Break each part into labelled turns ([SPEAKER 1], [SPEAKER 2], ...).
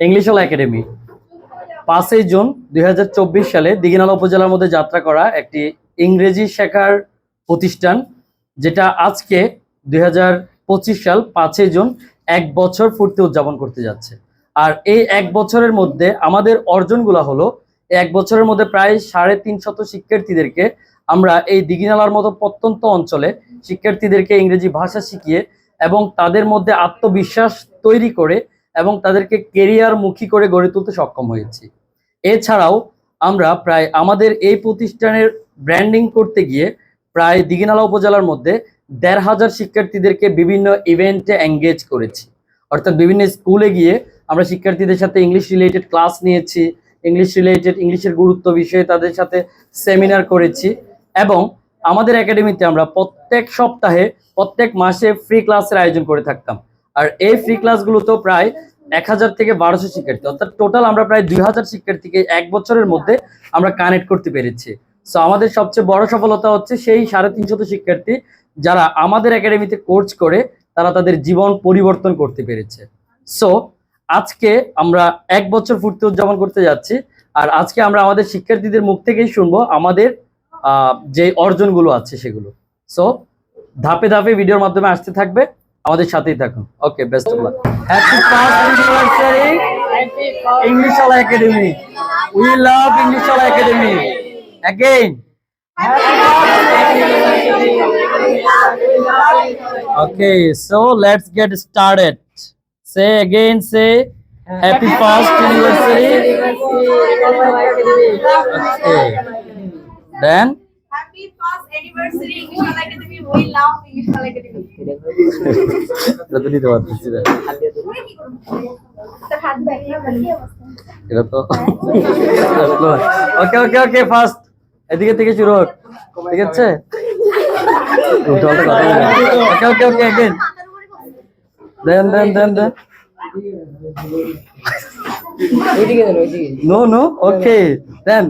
[SPEAKER 1] ইংলিশওয়ালা academy 5 June 2024 সালে দিঘিনালা উপজেলার মধ্যে যাত্রা করা একটি ইংরেজি শেখার প্রতিষ্ঠান, যেটা আজকে 2025 সাল 5 জুন 1 বছর পূর্তি উদযাপন করতে যাচ্ছে। আর এই 1 বছরের মধ্যে আমাদের অর্জনগুলো হলো, 1 বছরের মধ্যে প্রায় 350 শিক্ষার্থীদেরকে আমরা এই দিঘিনালার মতো প্রত্যন্ত অঞ্চলে শিক্ষার্থীদেরকে ইংরেজি ভাষা শিখিয়ে এবং তাদের মধ্যে আত্মবিশ্বাস তৈরি করে এবং তাদেরকে কেরিয়ারমুখী করে গড়ে তুলতে সক্ষম হয়েছি। এছাড়াও আমরা প্রায় আমাদের এই প্রতিষ্ঠানের ব্র্যান্ডিং করতে গিয়ে প্রায় দিঘিনালা উপজেলার মধ্যে 1500 শিক্ষার্থীদেরকে বিভিন্ন ইভেন্টে এঙ্গেজ করেছি। অর্থাৎ বিভিন্ন স্কুলে গিয়ে আমরা শিক্ষার্থীদের সাথে ইংলিশ রিলেটেড ক্লাস নিয়েছি, ইংলিশের গুরুত্ব বিষয়ে তাদের সাথে সেমিনার করেছি এবং আমাদের একাডেমিতে আমরা প্রত্যেক সপ্তাহে প্রত্যেক মাসে ফ্রি ক্লাসের আয়োজন করে থাকতাম। আর এই ফ্রি ক্লাসগুলোতেও প্রায় 1000 থেকে 1200 শিক্ষার্থী, অর্থাৎ টোটাল আমরা প্রায় 2000 শিক্ষার্থীকে 1 বছরের মধ্যে আমরা কানেক্ট করতে পেরেছি। সো আমাদের সবচেয়ে বড় সফলতা হচ্ছে সেই 350 শিক্ষার্থী যারা আমাদের একাডেমিতে কোর্স করে তারা তাদের জীবন পরিবর্তন করতে পেরেছে। সো আজকে আমরা 1 বছর পূর্তি উদযাপন করতে যাচ্ছি। আর আজকে আমরা আমাদের শিক্ষার্থীদের মুখ থেকেই শুনবো আমাদের যে অর্জনগুলো আছে সেগুলো। সো ধাপে ধাপে ভিডিওর মাধ্যমে আসতে থাকবে, আমাদের সাথেই থাকুন। Okay, best of luck. Happy first anniversary Englishwala academy. We love Englishwala academy. Again okay, so let's get started. Say again, say happy first anniversary. Okay, then
[SPEAKER 2] Happy first anniversary English Academy. We love English Academy.
[SPEAKER 1] এটা তো নিতে পারতেছি না, এটা তো ওকে okay okay first এদিকে থেকে শুরু হোক, ঠিক আছে? Okay okay okay again then then then then no no okay then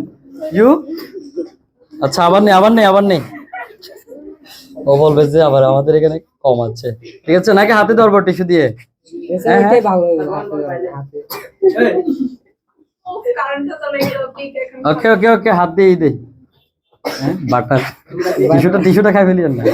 [SPEAKER 1] you. আচ্ছা আবার নেই ও বলবে যে আবার আমাদের এখানে কম আছে, ঠিক আছে নাকি হাতে ধরবো টিস্যু দিয়ে? ওকে ওকে ওকে হাত দিয়ে দে বাটার টিস্যুটা খাই ফেলি না।